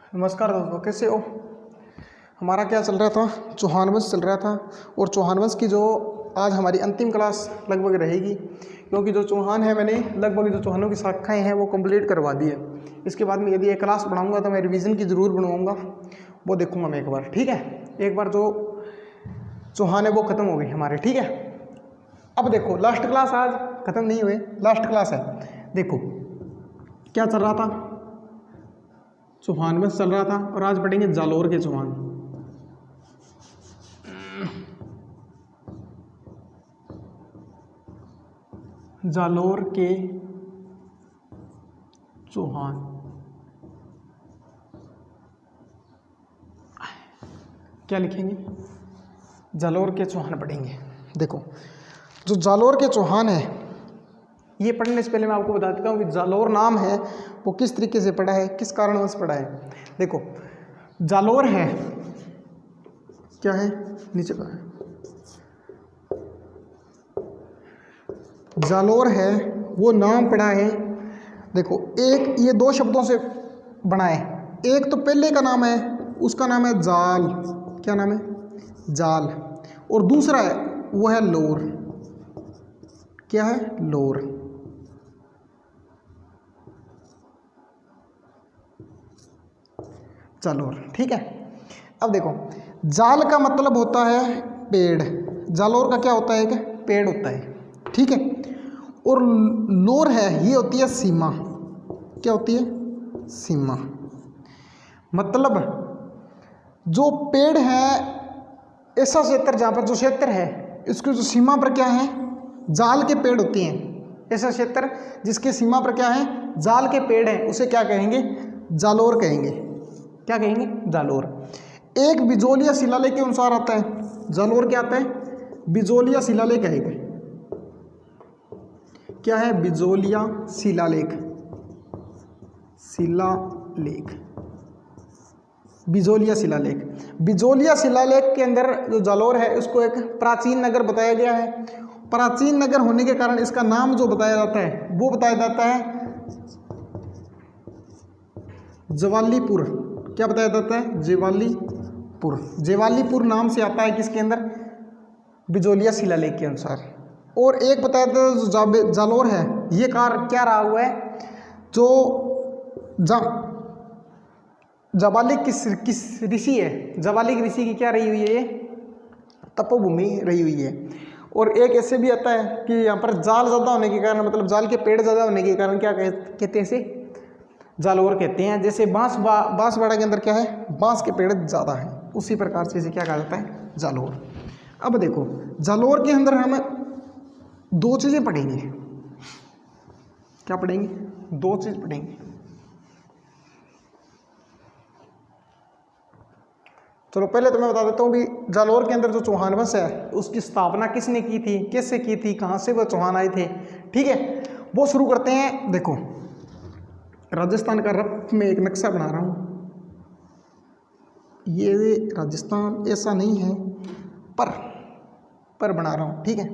नमस्कार दोस्तों, कैसे हो। हमारा क्या चल रहा था, चौहान वंश चल रहा था। और चौहान वंश की जो आज हमारी अंतिम क्लास लगभग रहेगी, क्योंकि जो चौहान है मैंने लगभग जो चौहानों की शाखाएं हैं वो कंप्लीट करवा दी है। इसके बाद में यदि एक क्लास पढ़ाऊंगा तो मैं रिवीजन की ज़रूर बनवाऊंगा, वो देखूंगा मैं एक बार। ठीक है, एक बार जो चौहान है वो ख़त्म हो गई हमारे। ठीक है, अब देखो लास्ट क्लास आज ख़त्म नहीं हुए, लास्ट क्लास है। देखो क्या चल रहा था, चौहान वंश चल रहा था और आज पढ़ेंगे जालोर के चौहान। जालोर के चौहान क्या लिखेंगे, जालोर के चौहान पढ़ेंगे। देखो जो जालोर के चौहान है, ये पढ़ने से पहले मैं आपको बता देता हूँ कि जालोर नाम है वो किस तरीके से पड़ा है, किस कारणवश पड़ा है। देखो जालोर है, क्या है, नीचे का है, जालोर है वो नाम पड़ा है। देखो एक ये दो शब्दों से बना है। एक तो पहले का नाम है, उसका नाम है जाल, क्या नाम है, जाल। और दूसरा है वो है लोर, क्या है, लोर। जालोर, ठीक है। अब देखो जाल का मतलब होता है पेड़, जालोर का क्या होता है, एक पेड़ होता है। ठीक है, और लोर है ये होती है सीमा, क्या होती है, सीमा। मतलब जो पेड़ है, ऐसा क्षेत्र जहाँ पर जो क्षेत्र है इसकी जो सीमा पर क्या है, जाल के पेड़ होती हैं। ऐसा क्षेत्र जिसकी सीमा पर क्या है, जाल के पेड़ हैं, उसे क्या कहेंगे, जालोर कहेंगे। क्या कहेंगे, जालोर। एक बिजोलिया शिलालेख के अनुसार आता है जालोर, क्या आता है, बिजोलिया शिलालेख है। क्या है, बिजोलिया शिलालेख, शिलालेख, बिजोलिया शिलालेख। बिजोलिया शिलालेख के अंदर जो जालोर है उसको एक प्राचीन नगर बताया गया है। प्राचीन नगर होने के कारण इसका नाम जो बताया जाता है वो बताया जाता है जवालीपुर। क्या बताया जाता है, जेवालीपुर। जेवालीपुर नाम से आता है किसके अंदर, बिजोलिया शिलालेख के अनुसार। और एक बताया जाता है जो जालोर है ये क्या रहा हुआ है, जो जवालिक किस ऋषि है, जवालिक ऋषि की क्या रही हुई है, ये तपोभूमि रही हुई है। और एक ऐसे भी आता है कि यहाँ पर जाल ज़्यादा होने के कारण, मतलब जाल के पेड़ ज़्यादा होने के कारण क्या कहते हैं इसे, जालोर कहते हैं। जैसे बांसवाड़ा के अंदर क्या है, बांस के पेड़ ज़्यादा हैं, उसी प्रकार से इसे क्या कहा जाता है, जालोर। अब देखो जालोर के अंदर हम दो चीज़ें पढ़ेंगे। क्या पढ़ेंगे, दो चीज़ पढ़ेंगे। चलो पहले तो मैं बता देता हूँ कि जालोर के अंदर जो चौहान वंश है उसकी स्थापना किसने की थी, कैसे की थी, कहाँ से वो चौहान आए थे। ठीक है, वो शुरू करते हैं। देखो राजस्थान का रफ में एक नक्शा बना रहा हूँ। ये राजस्थान ऐसा नहीं है पर बना रहा हूँ। ठीक है,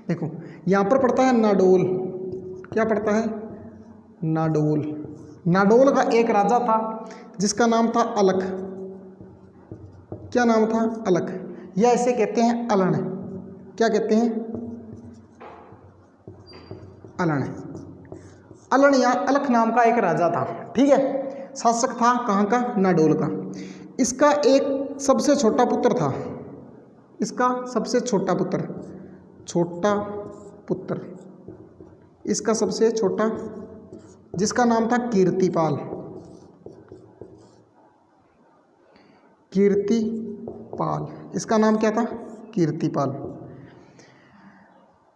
देखो यहाँ पर पड़ता है नाडोल, क्या पड़ता है, नाडोल। नाडोल का एक राजा था जिसका नाम था अलख, क्या नाम था, अलख, या इसे कहते हैं अलण। क्या कहते हैं, अलण। अलण या अलख नाम का एक राजा था। ठीक है, शासक था कहाँ का, नाडोल का। इसका एक सबसे छोटा पुत्र था, इसका सबसे छोटा पुत्र, इसका सबसे छोटा, जिसका नाम था कीर्तिपाल, कीर्तिपाल। इसका नाम क्या था, कीर्तिपाल।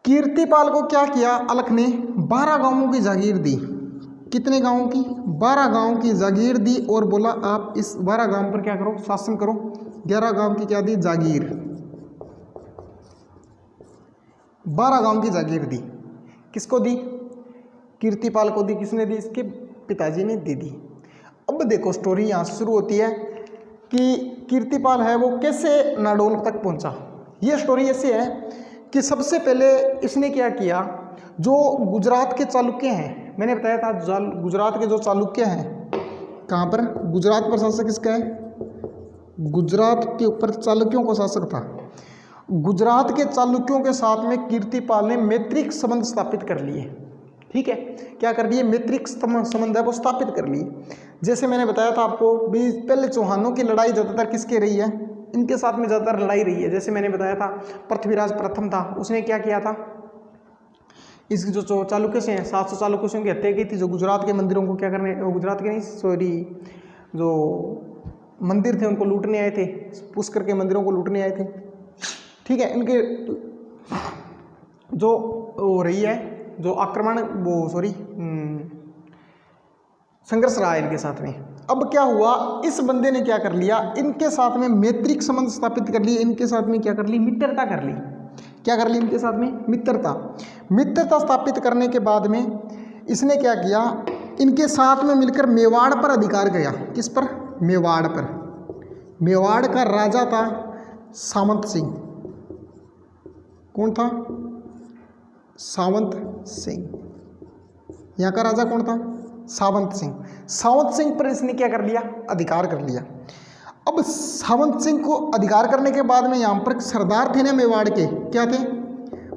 कीर्तिपाल को क्या किया, अलख ने 12 गांवों की जागीर दी। कितने गांवों की, 12 गांवों की जागीर दी। और बोला आप इस 12 गांव पर क्या करो, शासन करो। 11 गांव की क्या दी, जागीर, 12 गांव की जागीर दी। किसको दी, कीर्तिपाल को दी। किसने दी, इसके पिताजी ने दे दी। अब देखो स्टोरी यहाँ से शुरू होती है कि कीर्तिपाल है वो कैसे नाडोल तक पहुँचा। ये स्टोरी ऐसे है कि सबसे पहले इसने क्या किया, जो गुजरात के चालुक्य हैं, मैंने बताया था गुजरात के जो चालुक्य हैं कहाँ पर? गुजरात पर शासक किसका है? गुजरात के ऊपर चालुक्यों का शासक था। गुजरात के चालुक्यों के साथ में कीर्तिपाल ने मैत्रिक संबंध स्थापित कर लिए। ठीक है, क्या कर लिए? मैत्रिक संबंध है वो स्थापित कर लिए। जैसे मैंने बताया था आपको भी, पहले चौहानों की लड़ाई ज़्यादातर किसके रही है? इनके साथ में ज़्यादातर लड़ाई रही है। जैसे मैंने बताया था पृथ्वीराज प्रथम था, उसने क्या किया था, इसकी जो चालुक्य से हैं 700 चालुक्यों की हत्या की थी, जो गुजरात के मंदिरों को क्या करने, गुजरात के नहीं सॉरी, जो मंदिर थे उनको लूटने आए थे, पुष्कर के मंदिरों को लूटने आए थे। ठीक है, इनके जो हो रही है जो आक्रमण वो सॉरी संघर्ष रहा है इनके साथ में। अब क्या हुआ, इस बंदे ने क्या कर लिया, इनके साथ में मैत्रिक संबंध स्थापित कर लिए, इनके साथ में क्या कर ली, मित्रता कर ली। क्या कर ली? इनके साथ में मित्रता स्थापित करने के बाद में इसने क्या किया, इनके साथ में मिलकर मेवाड़ पर अधिकार किया। किस पर? मेवाड़ पर। मेवाड़ का राजा था सावंत सिंह। कौन था? सावंत सिंह। यहाँ का राजा कौन था? सावंत सिंह। सावंत सिंह पर इसने क्या कर लिया? अधिकार कर लिया। अब सावंत सिंह को अधिकार करने के बाद में यहाँ पर सरदार थे ना मेवाड़ के, क्या थे?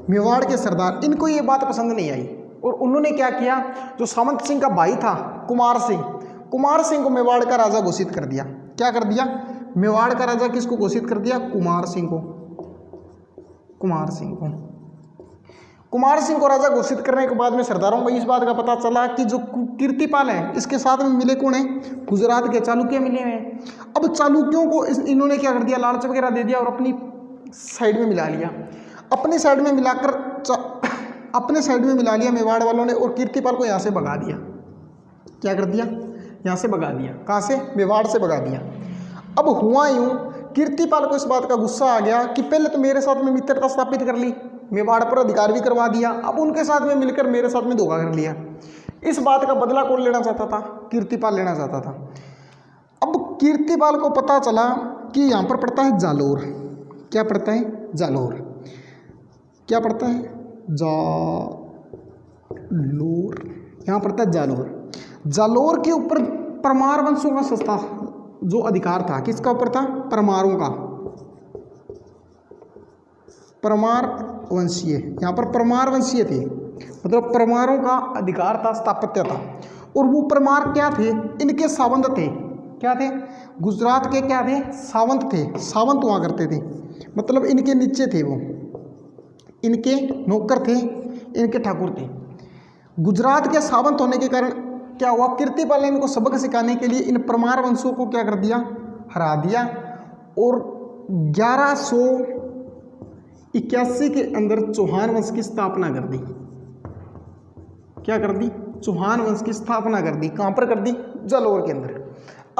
मेवाड़ के सरदार। इनको ये बात पसंद नहीं आई और उन्होंने क्या किया, जो सावंत सिंह का भाई था कुमार सिंह को मेवाड़ का राजा घोषित कर दिया। क्या कर दिया? मेवाड़ का राजा किसको घोषित कर दिया? कुमार सिंह को राजा घोषित करने के बाद में सरदारों को इस बात का पता चला कि जो कीर्तिपाल है इसके साथ में मिले कौन है? गुजरात के चालुक्य मिले हुए हैं। अब चालुक्यों को इन्होंने क्या कर दिया, लालच वगैरह दे दिया और अपनी साइड में मिला लिया। अपने साइड में मिला लिया मेवाड़ वालों ने, और कीर्तिपाल को यहाँ से भगा दिया। क्या कर दिया? यहाँ से भगा दिया। कहाँ से? मेवाड़ से भगा दिया। अब हुआ यूँ, कीर्तिपाल को इस बात का गुस्सा आ गया कि पहले तो मेरे साथ में मित्रता स्थापित कर ली, मेवाड़ पर अधिकार भी करवा दिया, अब उनके साथ में मिलकर मेरे साथ में धोखा कर लिया। इस बात का बदला कौन लेना चाहता था? कीर्तिपाल लेना चाहता था। अब कीर्तिपाल को पता चला कि यहाँ पर पड़ता है जालोर। क्या पड़ता है? जालोर। क्या पड़ता है? जालोर। यहाँ पड़ता है जालोर। जालोर के ऊपर परमार वंशों का सस्ता जो अधिकार था, किसका ऊपर था? परमारों का। परमार वंशीय, यहाँ पर परमार वंशीय थे, मतलब परमारों का अधिकार था, स्थापत्य था। और वो परमार क्या थे? इनके सावंत थे। क्या थे? गुजरात के क्या थे? सावंत थे। सावंत हुआ करते थे, मतलब इनके नीचे थे, वो इनके नौकर थे, इनके ठाकुर थे। गुजरात के सावंत होने के कारण क्या हुआ, कीर्तिपाल ने इनको सबक सिखाने के लिए इन परमार वंशों को क्या कर दिया? हरा दिया। और 1181 के अंदर चौहान वंश की स्थापना कर दी। क्या कर दी? चौहान वंश की स्थापना कर दी। कहाँ पर कर दी? जालोर के अंदर।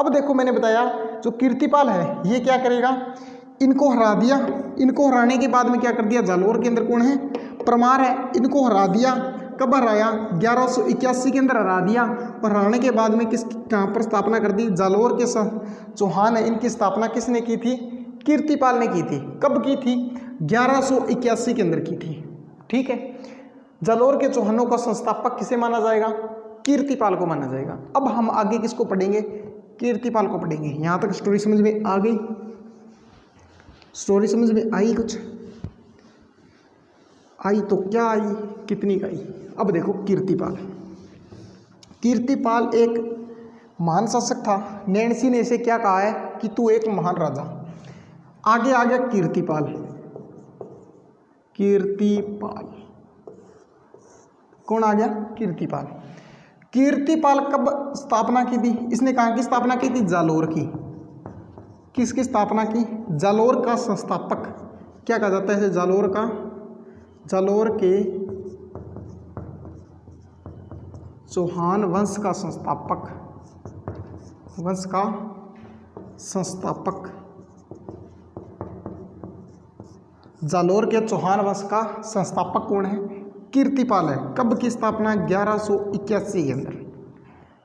अब देखो मैंने बताया जो कीर्तिपाल है ये क्या करेगा, इनको हरा दिया। इनको हराने के बाद में क्या कर दिया, जालोर के अंदर कौन है? परमार है। इनको हरा दिया। कब हराया? 1181 के अंदर हरा दिया। और हराने के बाद में कहाँ पर स्थापना कर दी? जालोर के चौहान है, इनकी स्थापना किसने की थी? कीर्तिपाल ने की थी। कब की थी? 1181 के अंदर की थी। ठीक है, जालोर के चौहानों का संस्थापक किसे माना जाएगा? कीर्तिपाल को माना जाएगा। अब हम आगे किसको पढ़ेंगे? कीर्तिपाल को पढ़ेंगे। यहाँ तक स्टोरी समझ में आ गई? स्टोरी समझ में आई? कुछ आई तो क्या आई, कितनी का आई? अब देखो कीर्तिपाल एक महान शासक था। नैन्सी ने इसे क्या कहा है कि तू एक महान राजा। आगे आ गया कीर्तिपाल। कौन आ गया? कीर्तिपाल कब स्थापना की थी? इसने कहाँ की स्थापना की थी? जालोर की। किसकी स्थापना की? जालोर का संस्थापक क्या कहा जाता है? जालोर के चौहान वंश का संस्थापक जालोर के चौहान वंश का संस्थापक कौन है? कीर्तिपाल है। कब की स्थापना? 1181 के अंदर।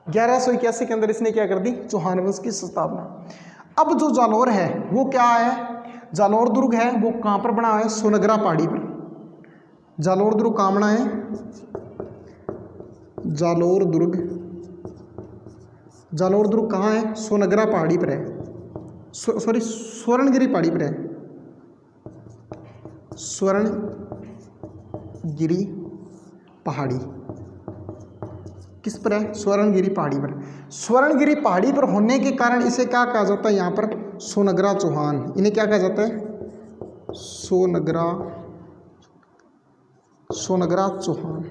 1181 के अंदर इसने क्या कर दी? चौहान वंश की स्थापना। अब जो जालोर है वो क्या है? जालोर दुर्ग है, वो कहाँ पर बना है? सोनगरा पहाड़ी पर। जालोर दुर्ग कहाँ बना है? जालोर दुर्ग जालौर दुर्ग कहाँ है? सोनगरा पहाड़ी पर है, सॉरी स्वर्णगिरी पहाड़ी पर है, स्वर्णगिरी पहाड़ी किस पर है? स्वर्णगिरी पहाड़ी पर। स्वर्णगिरी पहाड़ी पर होने के कारण इसे क्या कहा जाता है? यहाँ पर सोनगरा चौहान, इन्हें क्या कहा जाता है? सोनगरा चौहान,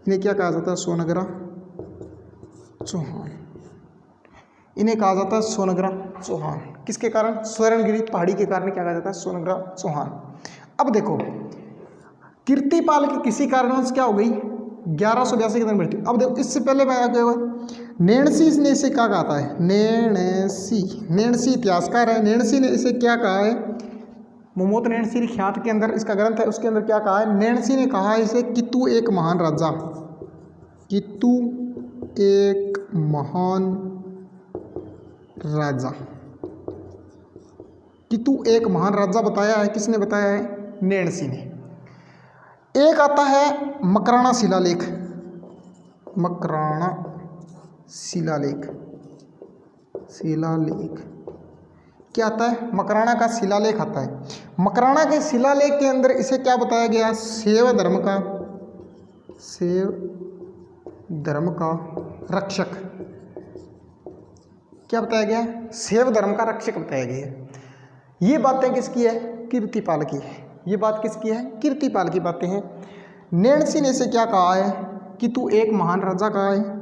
इन्हें क्या कहा जाता है? सोनगरा चौहान, इन्हें कहा जाता है सोनगरा चौहान। किसके कारण? स्वर्णगिरी पहाड़ी के कारण क्या कहा जाता है? सोनगरा चौहान। अब देखो कीर्तिपाल की किसी कारणवश क्या हो गई? 1182 के अंदर मृत्यु। अब देखो इससे पहले मैं क्या हुआ, नेणसी ने इसे क्या कहा है? नेणसी इतिहासकार है, नेणसी ने इसे क्या कहा है? मोमोत नेणसी ख्यात के अंदर इसका ग्रंथ है, उसके अंदर क्या कहा है? नेणसी ने कहा है इसे कि तू एक महान राजा, कि तू एक महान राजा, कि तू एक महान राजा बताया है। किसने बताया है? नेणसी ने। एक आता है मकराना शिलालेख, मकराना शिलालेख, शिलालेख क्या आता है? मकराना का शिलालेख आता है। मकराना के शिलालेख के अंदर इसे क्या बताया गया? शैव धर्म का रक्षक, क्या बताया गया? शैव धर्म का रक्षक बताया गया। ये बातें किसकी है? कीर्तिपाल की है। ये बात किसकी है? कीर्तिपाल की बातें हैं। नेणसी ने इसे क्या कहा है? कि तू एक महान राजा कहा है।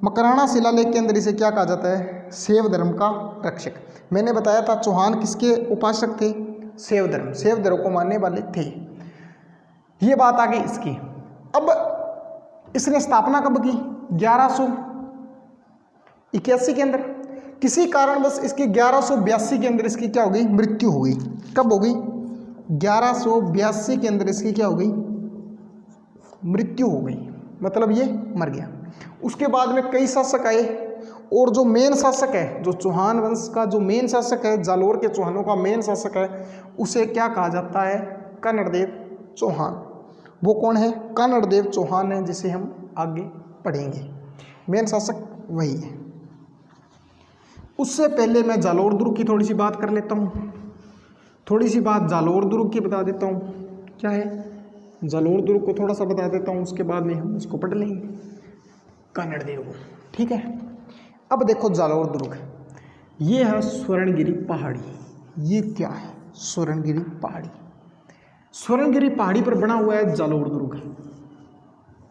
मकराना शिलालेख के अंदर इसे क्या कहा जाता है? शैव धर्म का रक्षक। मैंने बताया था चौहान किसके उपासक थे? शैव धर्म को मानने वाले थे। ये बात आ गई इसकी। अब इसने स्थापना कब की? 1181 के अंदर। किसी कारण बस इसकी 1182 के अंदर इसकी क्या हो गई? मृत्यु हो गई। कब हो गई? 1182 के अंदर इसकी क्या हो गई? मृत्यु हो गई, मतलब ये मर गया। उसके बाद में कई शासक आए और जो मेन शासक है, जो चौहान वंश का जो मेन शासक है, जालोर के चौहानों का मेन शासक है, उसे क्या कहा जाता है? कन्नड़देव चौहान। वो कौन है? कन्नड़देव चौहान है, जिसे हम आगे पढ़ेंगे। मेन शासक वही है। उससे पहले मैं जालोर दुर्ग की थोड़ी सी बात कर लेता हूँ। थोड़ी सी बात जालोर दुर्ग की बता देता हूँ। क्या है? जालोर दुर्ग को थोड़ा सा बता देता हूँ, उसके बाद में हम उसको पढ़ लेंगे, कन्नड़देव को। ठीक है। अब देखो जालोर दुर्ग, ये है स्वर्णगिरी पहाड़ी। ये क्या है? स्वर्णगिरी पहाड़ी। स्वर्णगिरी पहाड़ी पर बना हुआ है जालोर दुर्ग।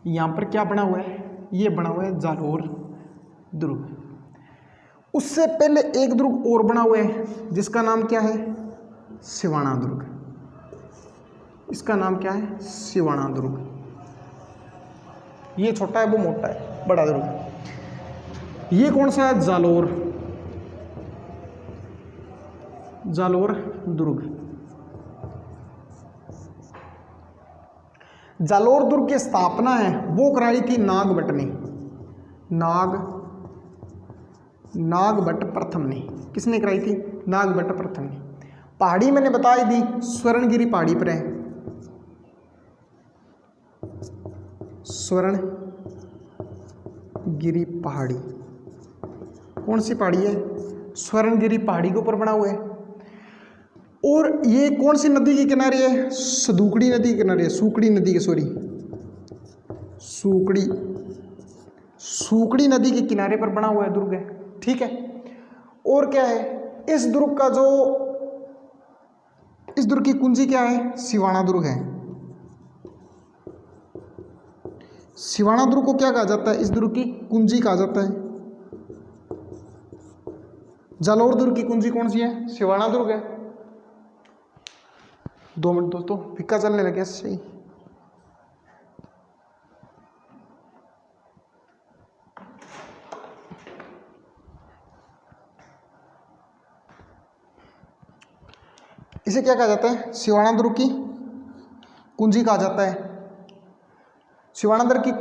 यहाँ पर क्या बना हुआ है? ये बना हुआ है जालोर दुर्ग। उससे पहले एक दुर्ग और बना हुआ है, जिसका नाम क्या है? सिवाना दुर्ग। इसका नाम क्या है? सिवाना दुर्ग। ये छोटा है, वो मोटा है, बड़ा दुर्ग। ये कौन सा है? जालोर दुर्ग। जालोर दुर्ग की स्थापना है वो कराई थी नागभट्ट ने। नागभट्ट प्रथम ने। किसने कराई थी? नागभट्ट प्रथम ने। पहाड़ी मैंने बताई दी, स्वर्णगिरी पहाड़ी पर है। स्वर्णगिरी पहाड़ी कौन सी पहाड़ी है? स्वर्णगिरी पहाड़ी के ऊपर बना हुआ है। और ये कौन सी नदी के किनारे है? सदुकड़ी नदी के किनारे है। सूकड़ी नदी के, सॉरी, सूकड़ी नदी के किनारे पर बना हुआ है दुर्ग है। ठीक है। और क्या है? इस दुर्ग की कुंजी क्या है? सिवाना दुर्ग है। सिवाना दुर्ग को क्या कहा जाता है? इस दुर्ग की कुंजी कहा जाता है। जालोर दुर्ग की कुंजी कौन सी है? सिवाना दुर्ग है। 2 मिनट दोस्तों, फिक्का चलने लगे सही। इसे क्या कहा जाता है? सिवाना दुर्ग की कुंजी कहा जाता है। सिवाना दुर्ग की,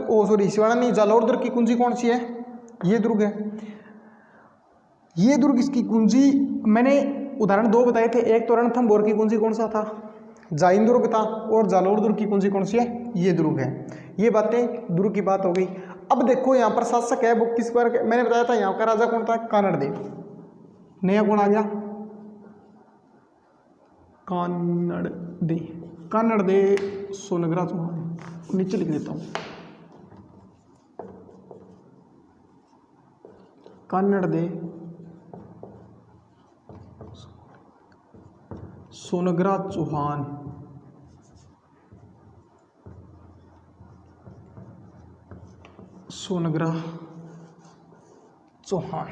सिवाना नहीं, जालोर दुर्ग की कुंजी कौन सी है? ये दुर्ग है। ये दुर्ग इसकी कुंजी, मैंने उदाहरण 2 बताए थे। एक तो रणथंभौर की कुंजी कौन सा था? जाइन दुर्ग था। और जालोर दुर्ग की कुंजी कौन सी है? ये दुर्ग है। ये बातें दुर्ग की बात हो गई। अब देखो यहाँ पर शासक है वो किस बार, मैंने बताया था यहाँ का राजा कौन था, कानड़देव। नया कौन आ गया, कानड़देव सोनग्रा चौहान। नीचे लिख देता हूँ, कानड़देव सोनग्रा चौहान। सोनग्रा चौहान,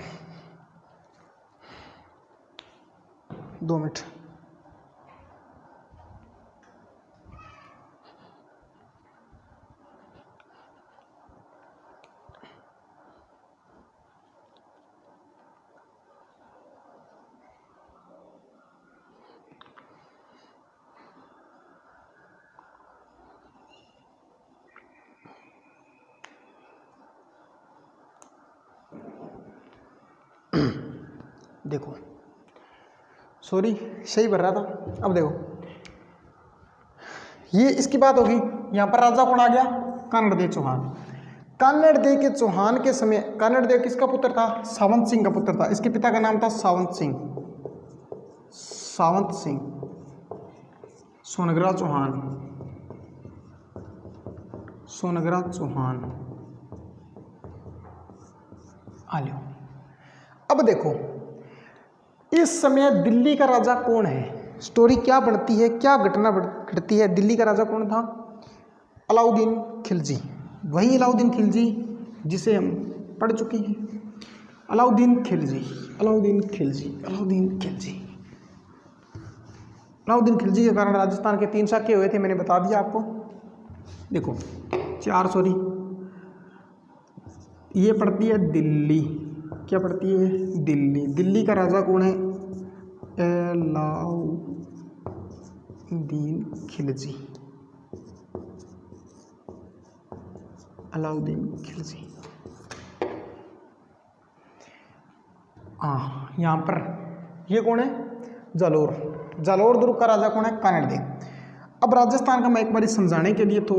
2 मिनट। देखो सॉरी सही भर रहा था। अब देखो ये इसकी बात होगी, यहाँ पर राजा कौन आ गया, कानड़देव चौहान। कानड़देव के चौहान के समय, कानड़देव किसका पुत्र था, सावंत सिंह का पुत्र था। इसके पिता का नाम था सावंत सिंह, सावंत सिंह सोनग्रा चौहान, सोनग्रा चौहान। आ लो। अब देखो इस समय दिल्ली का राजा कौन है, स्टोरी क्या बनती है, क्या घटना घटती है। दिल्ली का राजा कौन था, अलाउद्दीन खिलजी। वही अलाउद्दीन खिलजी जिसे हम पढ़ चुके हैं, अलाउद्दीन खिलजी, अलाउद्दीन खिलजी, अलाउद्दीन खिलजी। अलाउद्दीन खिलजी के कारण राजस्थान के 3 शाखे हुए थे, मैंने बता दिया आपको। देखो 4 सॉरी, ये पड़ती है दिल्ली, क्या पड़ती है, दिल्ली। दिल्ली का राजा कौन है, अलाउद्दीन खिलजी, अलाउद्दीन खिलजी। हाँ यहाँ पर ये कौन है, जालोर, जालोर दुर्ग का राजा कौन है, कानड़देव। अब राजस्थान का मैं एक बार समझाने के लिए तो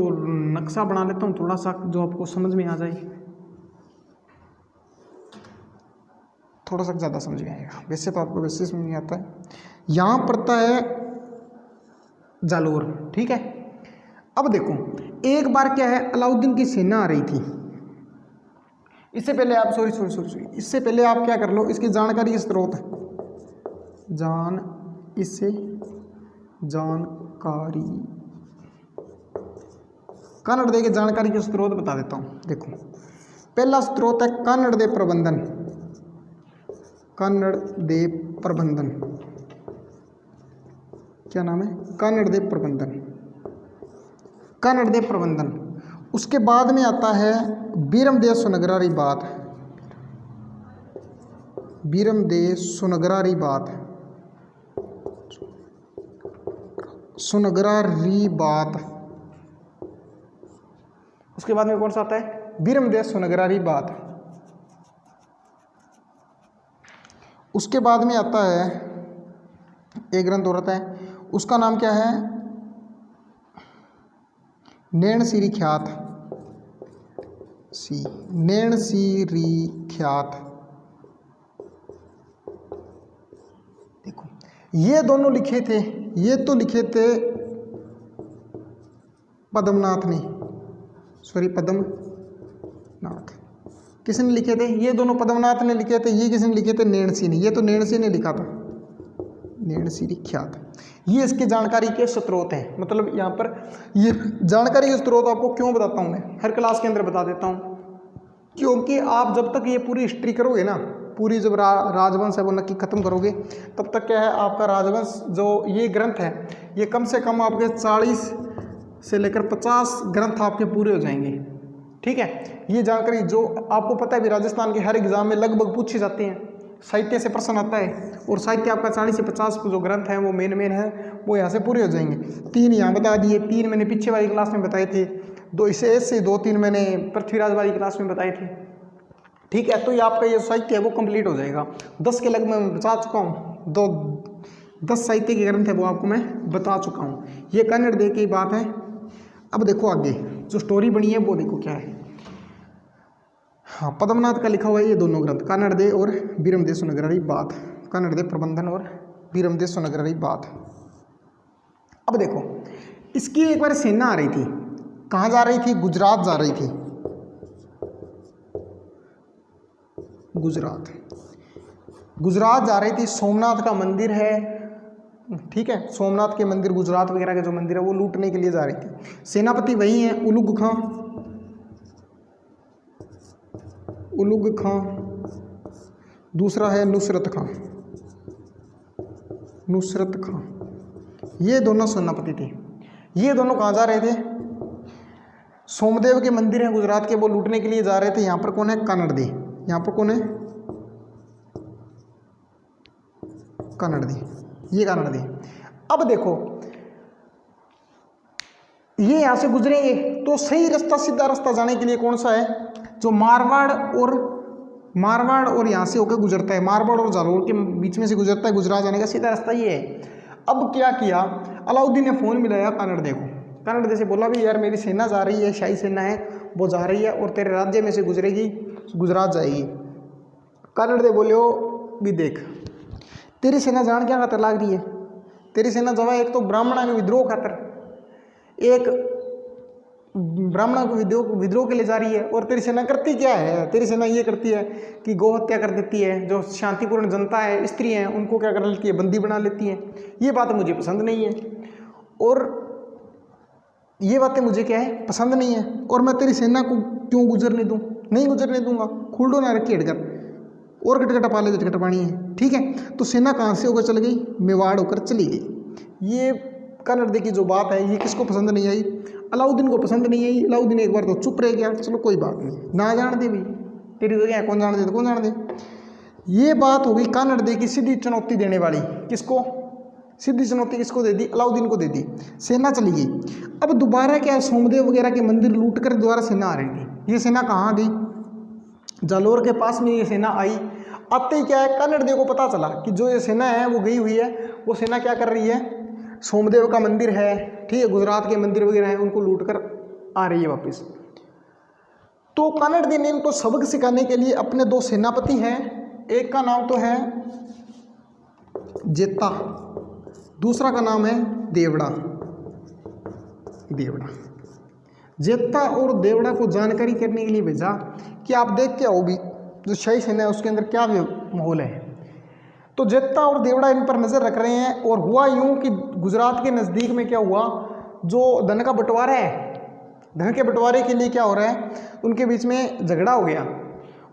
नक्शा बना लेता हूँ थोड़ा सा, जो आपको समझ में आ जाए, थोड़ा सा ज़्यादा समझ में आएगा। वैसे तो आपको वैसे समझ में आता है। यहाँ पड़ता है जालोर, ठीक है। अब देखो एक बार क्या है, अलाउद्दीन की सेना आ रही थी। इससे पहले आप सॉरी इससे पहले आप क्या कर लो, इसकी जानकारी स्रोत इससे जानकारी, कानड़देव की जानकारी के स्रोत बता देता हूँ। देखो पहला स्रोत है कानड़देव प्रबंधन, कानड़देव प्रबंधन, क्या नाम है, कानड़देव प्रबंधन, कानड़देव प्रबंधन। उसके बाद में आता है बीरमदेव सुनगरारी बात, बीरमदेव सुनगरारी बात, सुनगरारी बात। उसके बाद में कौन सा आता है, बीरमदेव सुनगरारी बात। उसके बाद में आता है एक ग्रंथ और आता है, उसका नाम क्या है, नैणसीरी ख्यात, नैणसीरी ख्यात। देखो ये दोनों लिखे थे, ये तो लिखे थे पद्मनाथ ने, सॉरी पद्मनाथ, किसने लिखे थे, ये दोनों पद्मनाथ ने लिखे थे। ये किसने लिखे थे, नैणसी ने, ये तो नैणसी ने लिखा था, नैणसीरी ख्यात। ये इसकी जानकारी के स्रोत हैं। मतलब यहाँ पर ये जानकारी के स्रोत आपको क्यों बताता हूँ, मैं हर क्लास के अंदर बता देता हूँ, क्योंकि आप जब तक ये पूरी हिस्ट्री करोगे ना, पूरी जब राजवंश है वो नक्की खत्म करोगे, तब तक क्या है आपका राजवंश, जो ये ग्रंथ है ये कम से कम आपके 40 से लेकर 50 ग्रंथ आपके पूरे हो जाएंगे, ठीक है। ये जानकारी जो आपको पता है भी राजस्थान के हर एग्जाम में लगभग पूछी जाती हैं, साहित्य से प्रश्न आता है, और साहित्य आपका 40 से 50 जो ग्रंथ हैं वो मेन है वो यहाँ से पूरे हो जाएंगे। 3 यहाँ बता दिए, 3 मैंने पीछे वाली क्लास में बताए थे, 2 इसे ऐसे 2-3 मैंने पृथ्वीराज वाली क्लास में बताए थे, ठीक है। तो ये आपका ये साहित्य है वो कंप्लीट हो जाएगा। 10 के लगभग मैं बता चुका हूँ, 10 साहित्य के ग्रंथ है वो आपको मैं बता चुका हूँ। ये कानड़देव की बात है। अब देखो आगे जो स्टोरी बनी है वो देखो क्या है। हाँ, पद्मनाथ का लिखा हुआ है ये दोनों ग्रंथ, कन्नड़ और बीरमदेव सुनगरारी बात, कन्नड़ प्रबंधन और बीरमदेव सुनगरारी बात। अब देखो, इसकी एक बार सेना आ रही थी, कहाँ जा रही थी? गुजरात जा रही थी, गुजरात जा रही थी। सोमनाथ का मंदिर है, ठीक है, सोमनाथ के मंदिर, गुजरात वगैरह के जो मंदिर है वो लूटने के लिए जा रही थी। सेनापति वही है उलुग खां, दूसरा है नुसरत खां, ये दोनों सेनापति थे। ये दोनों कहाँ जा रहे थे? सोमदेव के मंदिर है गुजरात के, वो लूटने के लिए जा रहे थे। यहाँ पर कौन है? कन्नड़, यहाँ पर कौन है? ये कन्नड़। अब देखो, ये यहाँ से गुजरेंगे तो सही रास्ता, सीधा रास्ता जाने के लिए कौन सा है? जो मारवाड़ और यहाँ से होकर गुजरता है, मारवाड़ और जालौर के बीच में से गुजरता है, गुजरात जाने का सीधा रास्ता ये है। अब क्या किया, अलाउद्दीन ने फ़ोन मिलाया कन्नड़ को, कन्नड़ से बोला भी यार मेरी सेना जा रही है, शाही सेना है वो जा रही है और तेरे राज्य में से गुजरेगी, गुजरात जाएगी। कन्नड़ बोले हो भी देख, तेरी सेना जान क्या खातर लाग रही है? तेरी सेना जवा एक तो ब्राह्मणों के विद्रोह खातर, एक ब्राह्मणों को विद्रोह के लिए जा रही है, और तेरी सेना करती क्या है? तेरी सेना ये करती है कि गौ हत्या कर देती है, जो शांतिपूर्ण जनता है, स्त्री हैं, उनको क्या कर लेती है? बंदी बना लेती है। ये बात मुझे पसंद नहीं है, और ये बातें मुझे क्या है? पसंद नहीं है, और मैं तेरी सेना को क्यों गुजरने दूँ? नहीं गुजरने दूंगा, खुलडो ना रखी हटकर, और कटकटा पाले कटकटा पानी है, ठीक है। तो सेना कहाँ से होकर चल गई? मेवाड़ होकर चली गई। ये कन्नड़ की जो बात है ये किसको पसंद नहीं आई? अलाउद्दीन को पसंद नहीं आई। अलाउद्दीन एक बार तो चुप रह गया, चलो कोई बात नहीं, ना जान दे भाई, तेरी जगह है, कौन जान दे तो कौन जान दे। ये बात हो गई कन्नड़ की सीधी चुनौती देने वाली। किसको सीधी चुनौती किसको दे दी? अलाउद्दीन को दे दी। सेना चली गई। अब दोबारा क्या, सोमदेव वगैरह के मंदिर लूट कर दोबारा सेना आ रही थी। ये सेना कहाँ आ गई? जालौर के पास में ये सेना आई। आते ही क्या है, कन्नड़ को पता चला कि जो ये सेना है वो गई हुई है, वो सेना क्या कर रही है? सोमदेव का मंदिर है, ठीक है, गुजरात के मंदिर वगैरह हैं, उनको लूट कर आ रही है वापस। तो कन्नड़ ने इनको सबक सिखाने के लिए अपने दो सेनापति हैं, एक का नाम तो है जेता, दूसरा का नाम है देवड़ा। जेता और देवड़ा को जानकारी करने के लिए भेजा कि आप देख के आओ भी जो शाही सेना है उसके अंदर क्या माहौल है। तो जेता और देवड़ा इन पर नज़र रख रहे हैं। और हुआ यूं कि गुजरात के नज़दीक में क्या हुआ, जो धन का बंटवारा है, धन के बंटवारे के लिए क्या हो रहा है, उनके बीच में झगड़ा हो गया।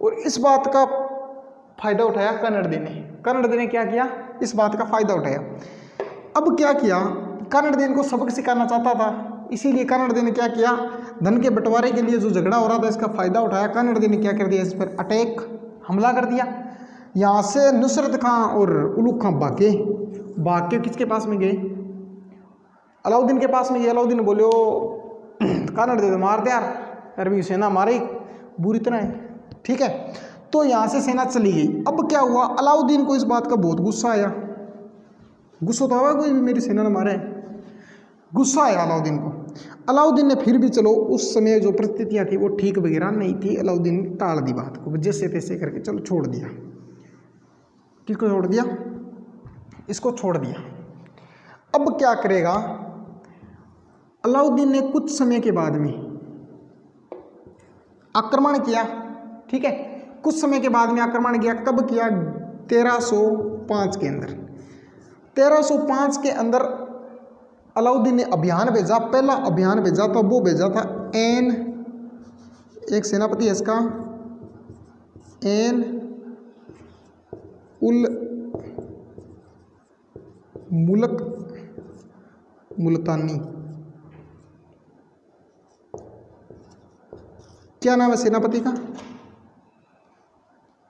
और इस बात का फ़ायदा उठाया कन्नड़ ने क्या किया? इस बात का फ़ायदा उठाया। अब क्या किया, कन्नड़ इनको सबक सिखाना चाहता था, इसीलिए कन्नड़ ने क्या किया, धन के बंटवारे के लिए जो झगड़ा हो रहा था इसका फ़ायदा उठाया। कन्नड़ ने क्या कर दिया, इस पर अटैक, हमला कर दिया। यहाँ से नुसरत खां और उलुग खां भागे किसके पास में गए? अलाउद्दीन के पास में गए। अलाउद्दीन बोले कन्नड़ दे मार दे यार, अरबी सेना मारे बुरी तरह है, ठीक है। तो यहाँ से सेना चली गई। अब क्या हुआ, अलाउद्दीन को इस बात का बहुत गुस्सा आया। गुस्सा तो हुआ, कोई भी मेरी सेना ने मारा है, गुस्सा आया अलाउद्दीन को। अलाउद्दीन ने फिर भी, चलो उस समय जो परिस्थितियाँ थी वो ठीक वगैरह नहीं थी, अलाउद्दीन ने टाल दी बात को, जैसे तैसे करके चलो छोड़ दिया। किसको छोड़ दिया? इसको छोड़ दिया। अब क्या करेगा, अलाउद्दीन ने कुछ समय के बाद में आक्रमण किया, ठीक है, कुछ समय के बाद में आक्रमण किया। कब किया? 1305 के अंदर। 1305 के अंदर अलाउद्दीन ने अभियान भेजा। पहला अभियान भेजा था वो भेजा था एक सेनापति है इसका, एन उल मुल्क मुल्तानी। क्या नाम है सेनापति का?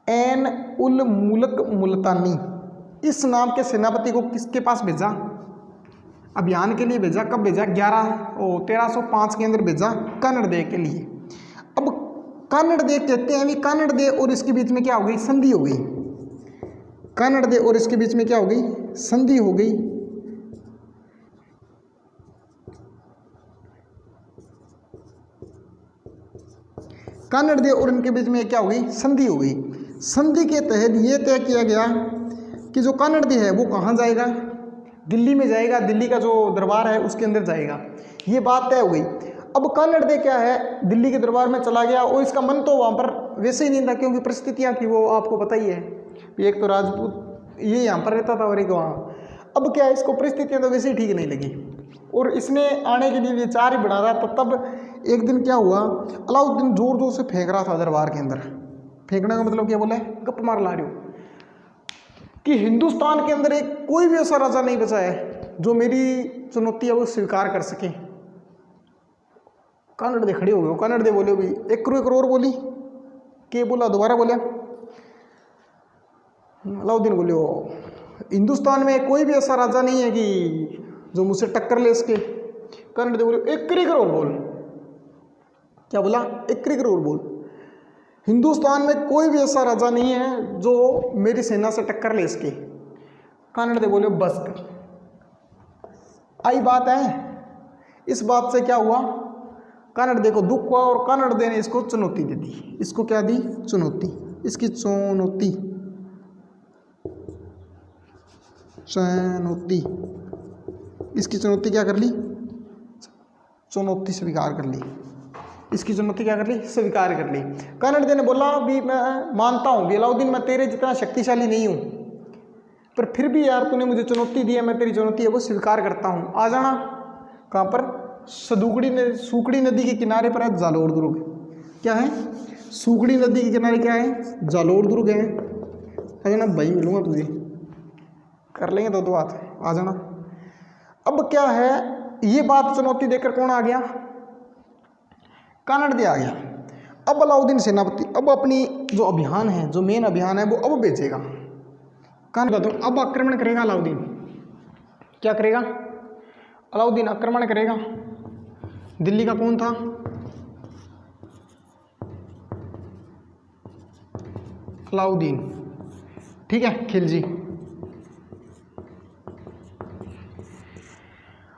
एन उल मुल्क मुल्तानी। इस नाम के सेनापति को किसके पास भेजा? अभियान के लिए भेजा। कब भेजा? 1305 के अंदर भेजा, कन्नड़ के लिए। अब कन्नड़ कहते हैं, कन्नड़ और इसके बीच में क्या हो गई? संधि हो गई। कन्नड़ और इसके बीच में क्या हो गई? संधि हो गई। कन्नड़ देव और इनके बीच में क्या हो गई, संधि हो गई। संधि के तहत ये तय किया गया कि जो कन्नड़ देव है वो कहाँ जाएगा, दिल्ली में जाएगा, दिल्ली का जो दरबार है उसके अंदर जाएगा, ये बात तय हो गई। अब कन्नड़ देव क्या है, दिल्ली के दरबार में चला गया और इसका मन तो वहाँ पर वैसे ही नहीं था, क्योंकि परिस्थितियाँ थी वो आपको पता ही है, एक तो राजपूत ये यहाँ पर रहता था और एक वहाँ। अब क्या है, इसको परिस्थितियाँ तो वैसे ही ठीक नहीं लगी और इसने आने के लिए विचार ही बढ़ा रहा था। तब एक दिन क्या हुआ, अलाउद्दीन जोर जोर से फेंक रहा था दरबार के अंदर। फेंकने का मतलब क्या बोला है, गप मार ला रहे हो, कि हिंदुस्तान के अंदर एक कोई भी ऐसा राजा नहीं बचा है जो मेरी चुनौती है वो स्वीकार कर सके। कन्नड़ दे खड़े हो गए, कन्नड़ दे बोले भाई 1 करोड़ बोली, के बोला, दोबारा बोला, अलाउद्दीन बोले हो हिंदुस्तान में कोई भी ऐसा राजा नहीं है कि जो मुझसे टक्कर ले सके। कन्नड़ दे बोले 1 करोड़ बोल, क्या बोला, 1 करोड़ बोल, हिंदुस्तान में कोई भी ऐसा राजा नहीं है जो मेरी सेना से टक्कर ले सके। कन्नड़ दे बोले बस कर। आई बात है, इस बात से क्या हुआ, कन्नड़ दे को दुख हुआ और कन्नड़ दे ने इसको चुनौती दे दी। इसको क्या दी, चुनौती, इसकी चुनौती, चुनौती, इसकी चुनौती क्या कर ली, चुनौती स्वीकार कर ली, इसकी चुनौती क्या कर ली, स्वीकार कर ली। कन्नड़ दे ने बोला भी मैं मानता हूँ भी अलाउद्दीन मैं तेरे जितना शक्तिशाली नहीं हूँ, पर फिर भी यार तूने मुझे चुनौती दी है, मैं तेरी चुनौती है वो स्वीकार करता हूँ। आ जाना कहाँ पर, सूखड़ी नदी के किनारे पर है जालोर दुर्ग। क्या है, सूखड़ी नदी के किनारे क्या है, जालोर दुर्ग है। आ जाना भाई, मिलूंगा तुझे, कर लेंगे दो बात, आ जाना। अब क्या है, ये बात चुनौती देकर कौन आ गया, कन्नड़ दे आ गया। अब अलाउद्दीन सेनापति अब अपनी जो अभियान है, जो मेन अभियान है वो अब भेजेगा। कन्नड़ तो अब आक्रमण करेगा अलाउद्दीन, क्या करेगा, अलाउद्दीन आक्रमण करेगा। दिल्ली का कौन था, अलाउद्दीन, ठीक है, खिलजी।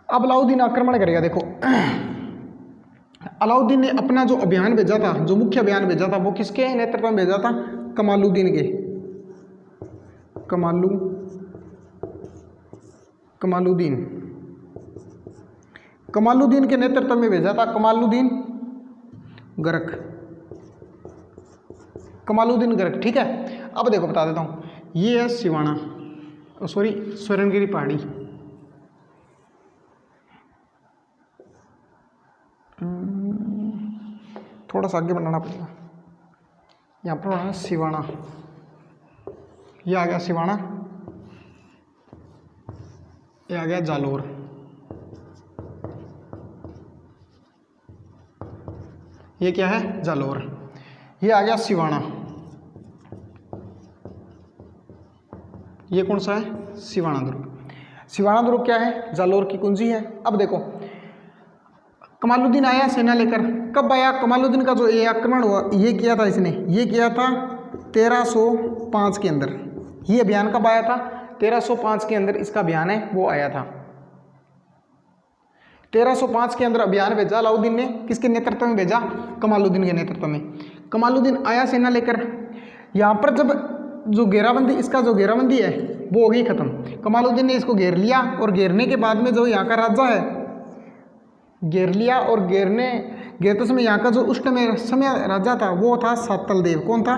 अब अलाउद्दीन आक्रमण करेगा। देखो अलाउद्दीन ने अपना जो अभियान भेजा था, जो मुख्य अभियान भेजा था वो किसके नेतृत्व में भेजा था, कमालुद्दीन के, कमालुद्दीन के नेतृत्व में भेजा था। कमालुद्दीन गरक, ठीक है। अब देखो बता देता हूँ, ये है सिवाना, सॉरी स्वर्णगिरी पहाड़ी, थोड़ा सा आगे बनाना पड़ेगा, यहाँ पर है सिवाना, ये आ गया सिवाना, ये आ गया जालोर, ये क्या है, जालोर, ये आ गया सिवाना, ये कौन सा है, सिवाना दुर्ग। सिवाना दुर्ग क्या है, जालोर की कुंजी है। अब देखो कमालुद्दीन आया सेना लेकर, कब आया, कमालुद्दीन का जो ये आक्रमण हुआ ये किया था इसने, ये किया था 1305 के अंदर। ये अभियान कब आया था, 1305 के अंदर इसका अभियान है वो आया था। 1305 के अंदर अभियान भेजा अलाउद्दीन ने, किसके नेतृत्व में भेजा, कमालुद्दीन के नेतृत्व में। कमालुद्दीन आया सेना लेकर, यहाँ पर जब जो घेराबंदी, इसका जो घेराबंदी है वो हो गई खत्म। कमालुद्दीन ने इसको घेर लिया और घेरने के बाद में जो यहाँ का राजा है, घेर लिया और घेरते समय यहाँ का जो उस समय राजा था वो था सातल देव। कौन था,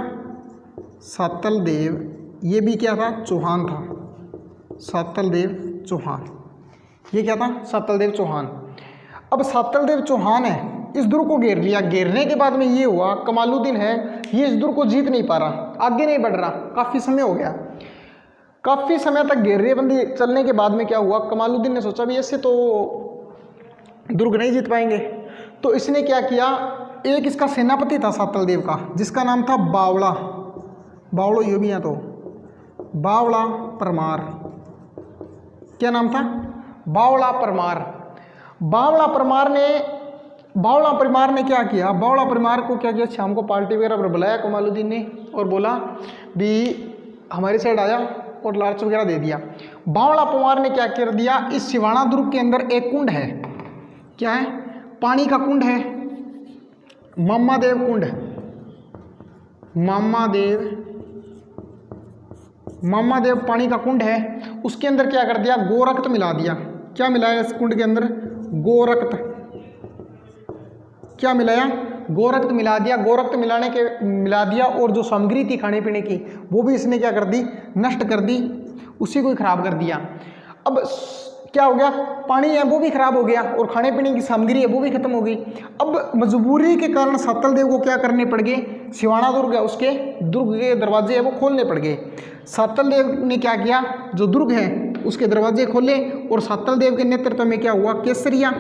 सातल देव, ये भी क्या था, चौहान था, सातल देव चौहान, ये क्या था, सातल देव चौहान। अब सातल देव चौहान है, इस दुर्ग को घेर लिया। घेरने के बाद में ये हुआ, कमालुद्दीन है ये इस दुर्ग को जीत नहीं पा रहा, आगे नहीं बढ़ रहा, काफ़ी समय हो गया। काफ़ी समय तक घेरेबंदी चलने के बाद में क्या हुआ, कमालुद्दीन ने सोचा भी ऐसे तो दुर्ग नहीं जीत पाएंगे, तो इसने क्या किया, एक इसका सेनापति था सातल देव का, जिसका नाम था बावड़ो, ये भी है तो बावड़ा परमार। क्या नाम था, बावड़ा परमार। बावड़ा परमार ने क्या किया, बावड़ा परमार को क्या किया, शाम को पार्टी वगैरह पर बुलाया कमालुद्दीन ने और बोला भी हमारी साइड आया और लालच वगैरह दे दिया। बावड़ा परमार ने क्या कर दिया, इस सिवाना दुर्ग के अंदर एक कुंड है, क्या है, पानी का कुंड है, मामा देव कुंड, मामादेव पानी का कुंड है, उसके अंदर क्या कर दिया, गोरक्त मिला दिया। क्या मिलाया इस कुंड के अंदर, गोरक्त। क्या मिलाया, गोरक्त मिला दिया। गोरक्त मिला दिया और जो सामग्री थी खाने पीने की वो भी इसने क्या कर दी, नष्ट कर दी, उसी को ही खराब कर दिया। अब क्या हो गया, पानी है वो भी खराब हो गया और खाने पीने की सामग्री है वो भी खत्म हो गई। अब मजबूरी के कारण सातल देव को क्या करने पड़ गए, सिवाना दुर्ग है उसके दुर्ग के दरवाजे है वो खोलने पड़ गए। सातल देव ने क्या किया, जो दुर्ग है उसके दरवाजे खोले और सातल देव के नेतृत्व में क्या हुआ, केसरिया।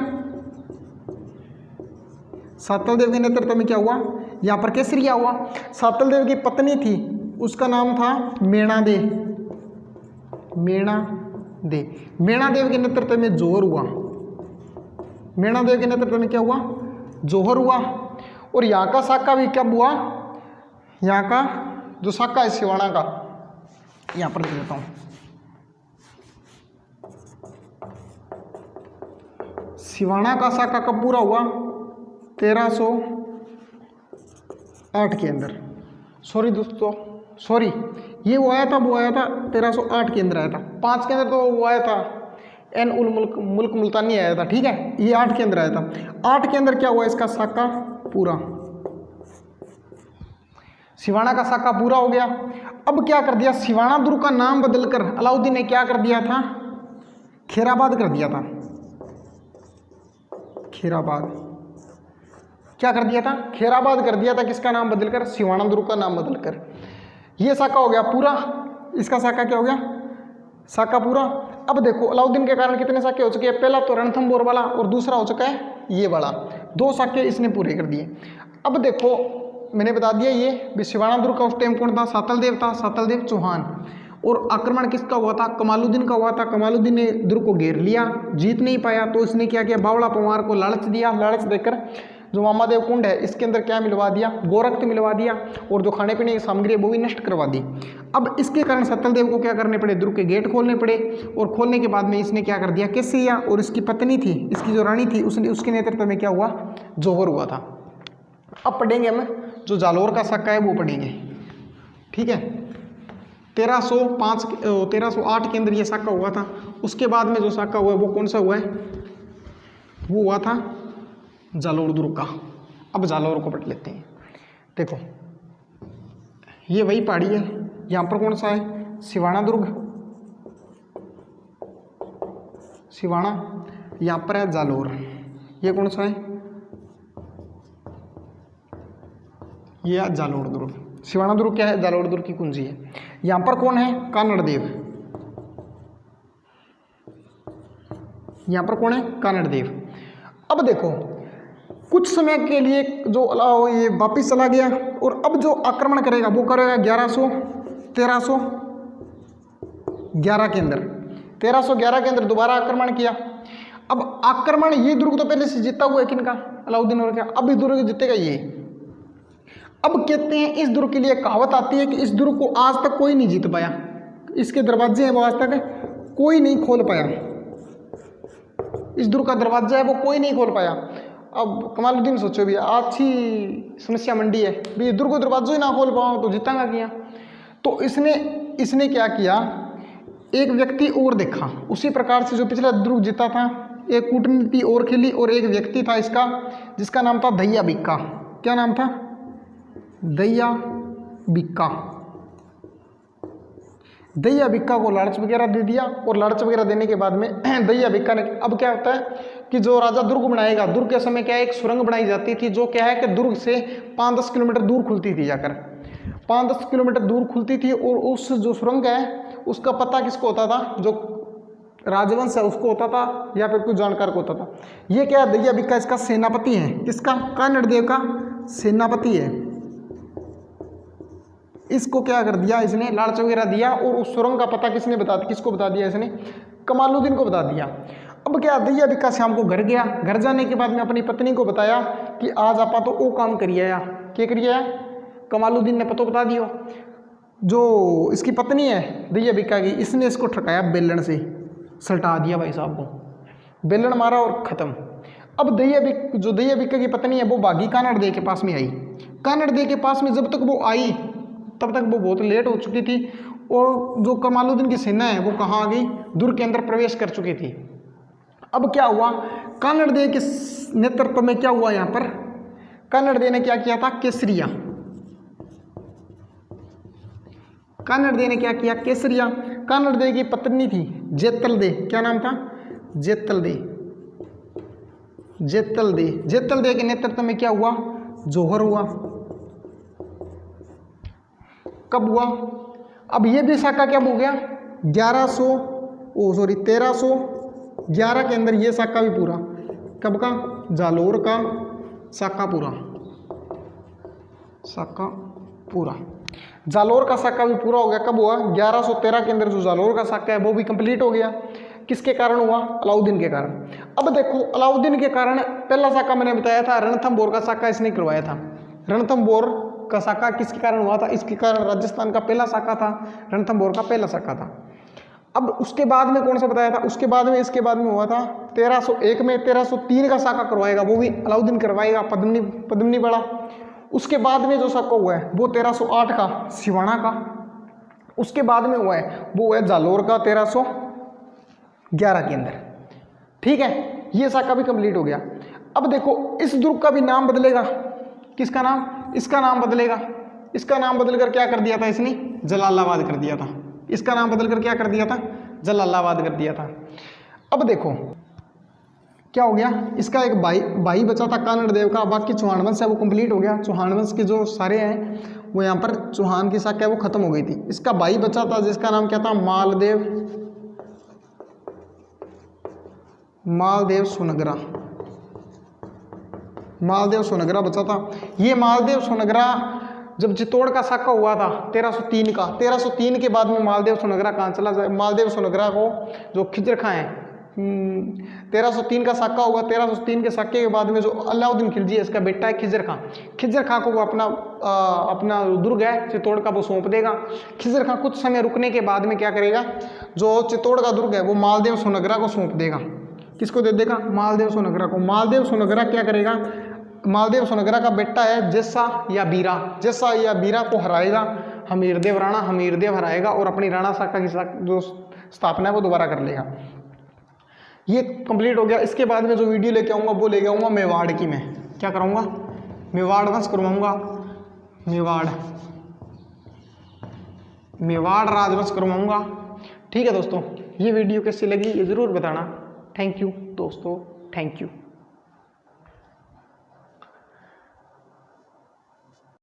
सातल देव के नेतृत्व में क्या हुआ, यहाँ पर केसरिया हुआ। सातल देव की पत्नी थी, उसका नाम था मेणादे। मेणादेव के नेतृत्व में जोहर हुआ। मेणादेव के नेतृत्व में क्या हुआ, जोहर हुआ। और यहाँ का साका भी क्या हुआ, यहाँ का जो साका है सिवाना का, यहाँ पर दे देता हूँ। सिवाना का साका कब पूरा हुआ, 1308 के अंदर। सॉरी दोस्तों, सॉरी, ये वो आया था 1308 के अंदर आया था। 5 के अंदर तो वो आया था एन उल मुल्क मुल्तानी आया था, ठीक है। ये 8 के अंदर आया था। 8 के अंदर क्या हुआ, इसका साका पूरा, सिवाना का साका पूरा हो गया। अब क्या कर दिया, सिवाना दुर्ग का नाम बदलकर अलाउद्दीन ने क्या कर दिया था, खेराबाद कर दिया था। खेराबाद क्या कर दिया था, खेराबाद कर दिया था। किसका नाम बदलकर, सिवाना दुर्ग का नाम बदलकर। ये साका हो गया पूरा, इसका साका क्या हो गया, साका पूरा। अब देखो अलाउद्दीन के कारण कितने साके हो चुके हैं, पहला तो रणथंभौर वाला और दूसरा हो चुका है ये वाला, 2 साके इसने पूरे कर दिए। अब देखो मैंने बता दिया ये भी सिवाना दुर्ग का उस टाइम कौन था, सातल देव था, सातल देव चौहान। और आक्रमण किसका हुआ था, कमालुद्दीन का हुआ था। कमालुद्दीन ने दुर्ग को घेर लिया, जीत नहीं पाया, तो इसने क्या किया, बावड़ा पवार को लालच दिया। लालच देकर जो मामादेव कुंड है इसके अंदर क्या मिलवा दिया, गोरक्त मिलवा दिया और जो खाने पीने की सामग्री है वो भी नष्ट करवा दी। अब इसके कारण सत्तल देव को क्या करने पड़े, दुर्ग के गेट खोलने पड़े। और खोलने के बाद में इसने क्या कर दिया, केसरिया और इसकी पत्नी थी, इसकी जो रानी थी, उसके नेतृत्व में क्या हुआ, जोहर हुआ था। अब पढ़ेंगे हम जो जालौर का साका है वो पढ़ेंगे, ठीक है। 1308 के अंदर ये साका हुआ था। उसके बाद में जो साका हुआ है वो कौन सा हुआ है, वो हुआ था जालौर दुर्ग का। अब जालौर को पढ़ लेते हैं। देखो ये वही पहाड़ी है, यहाँ पर कौन सा है, सिवाना दुर्ग, सिवाना, यहाँ पर है जालौर। ये कौन सा है, ये है जालौर दुर्ग। सिवाना दुर्ग क्या है, जालौर दुर्ग की कुंजी है। यहाँ पर कौन है, कानड़ देव। यहाँ पर कौन है, कानड़ देव। अब देखो कुछ समय के लिए जो ये वापिस चला गया और अब जो आक्रमण करेगा वो करेगा 1311 के अंदर। 1311 के अंदर दोबारा आक्रमण किया। अब आक्रमण, ये दुर्ग तो पहले से जीता हुआ है किनका, अलाउद्दीन और क्या, अब ये दुर्ग जीतेगा ये। अब कहते हैं इस दुर्ग के लिए कहावत आती है कि इस दुर्ग को आज तक कोई नहीं जीत पाया, इसके दरवाजे हैं वो आज तक कोई नहीं खोल पाया, इस दुर्ग का दरवाजा है वो कोई नहीं खोल पाया। अब कमालुद्दीन सोचो भी अच्छी समस्या मंडी है भी, दुर्ग को दरवाजा ही ना खोल पाओ तो जीतांगा किया। तो इसने क्या किया, एक व्यक्ति और देखा, उसी प्रकार से जो पिछला दुर्ग जीता था, एक कूटनीति और खेली और एक व्यक्ति था इसका जिसका नाम था दैया बिक्का। क्या नाम था, दैया बिक्का। दैया बिक्का को लालच वगैरह दे दिया और लालच वगैरह देने के बाद में दैया बिक्का ने, अब क्या होता है कि जो राजा दुर्ग बनाएगा, दुर्ग के समय क्या है, एक सुरंग बनाई जाती थी जो क्या है कि दुर्ग से 5-10 किलोमीटर दूर खुलती थी, जाकर 5-10 किलोमीटर दूर खुलती थी। और उस जो सुरंग है उसका पता किसको होता था, जो राजवंश है उसको होता था या फिर कोई जानकार को होता था। ये क्या है, दैया बिक्का इसका सेनापति है, किसका, कानड़ देव का सेनापति है। इसको क्या कर दिया इसने, लालच वगैरह दिया और उस सुरंग का पता किसको बता दिया इसने, कमालुद्दीन को बता दिया। अब क्या, दैया बिक्का शाम को घर गया, घर जाने के बाद में अपनी पत्नी को बताया कि आज आपा तो वो काम करिए या क्या करिए। कमालुद्दीन ने पता बता दियो। जो इसकी पत्नी है दैया बिक्का की, इसने इसको ठकाया बेलन से, सल्टा दिया भाई साहब को, बेलन मारा और ख़त्म। अब दैया बिक्का की पत्नी है वो भागी कानड़ देव के पास में आई। कानड़ देव के पास में जब तक वो आई तब तक वो बहुत लेट हो चुकी थी और जो कमालुद्दीन की सेना है वो कहाँ आ गई, दुर्ग के अंदर प्रवेश कर चुकी थी। अब क्या हुआ, कानड़ देव के नेतृत्व में क्या हुआ, यहाँ पर कानड़ देव ने क्या किया था, केसरिया, कानड़ देव ने क्या किया, केसरिया। कानड़ देव की पत्नी थी जेतल देव, क्या नाम था, जेतल देव, जेतल देव। जेतल देव के नेतृत्व में क्या हुआ, जौहर हुआ। कब हुआ, अब ये भी साका क्या हो गया, 1311 के अंदर ये साका भी पूरा, कब का, जालोर का साका पूरा, साका पूरा, जालोर का साका भी पूरा हो गया। कब हुआ, 1113 के अंदर जो जालोर का साका है वो भी कंप्लीट हो गया। किसके कारण हुआ, अलाउद्दीन के कारण। अब देखो अलाउद्दीन के कारण, पहला साका मैंने बताया था रणथंभौर का साका इसने करवाया था। रणथंभौर का साका किसके कारण हुआ था, इसके कारण राजस्थान का पहला साका था, रणथंभौर का पहला साका था। अब उसके बाद में कौन सा बताया था, उसके बाद में इसके बाद में हुआ था 1301 में 1303 का साका करवाएगा, वो भी अलाउद्दीन करवाएगा, पद्मिनी बड़ा। उसके बाद में जो साका हुआ है वो 1308 का सिवाना का। उसके बाद में हुआ है वो है जालोर का 1311 के अंदर। ठीक है, ये साका भी कंप्लीट हो गया। अब देखो इस दुर्ग का भी नाम बदलेगा, किसका नाम, इसका नाम बदलेगा। इसका नाम बदलकर क्या कर दिया था इसने, जलालाबाद कर दिया था। इसका नाम बदलकर क्या कर दिया था, जलालाबाद कर दिया था। अब देखो क्या हो गया, इसका एक भाई बचा था कानड़ देव का, बाकी चौहान वंश है वो कंप्लीट हो गया। चौहान वंश के जो सारे हैं वो यहाँ पर चौहान की शाखा है वो खत्म हो गई थी। इसका भाई बचा था जिसका नाम क्या था, मालदेव सुनगरा, मालदेव सुनगरा बचा था। ये मालदेव सुनगरा जब चित्तौड़ का साका हुआ था 1303 का, 1303 के बाद में मालदेव सुनगरा कहाँ चला जाए, मालदेव सुनगरा को जो खिजर खां है 1303 का साका होगा। 1303 के साके के बाद में जो अलाउद्दीन खिलजी है इसका बेटा है खिजर खां, खिजर खां को वो अपना दुर्ग है चित्तौड़ का वो सौंप देगा। खिजर खां कुछ समय रुकने के बाद में क्या करेगा, जो चित्तौड़ का दुर्ग है वो मालदेव सुनगरा को सौंप देगा। किसको दे देगा, मालदेव सुनगरा को। मालदेव सुनगरा क्या करेगा, मालदेव सुनगरा का बेटा है जैसा या बीरा को हराएगा। हमीरदेव राणा हमीरदेव हराएगा और अपनी राणा शाखा की जो स्थापना है वो दोबारा कर लेगा। ये कंप्लीट हो गया। इसके बाद में जो वीडियो लेके आऊँगा वो लेके आऊँगा मेवाड़ की। मैं क्या कराऊँगा, मेवाड़ वंश करवाऊँगा, मेवाड़ राजवंश करवाऊँगा। ठीक है दोस्तों, ये वीडियो कैसी लगी ये ज़रूर बताना। थैंक यू दोस्तों, थैंक यू।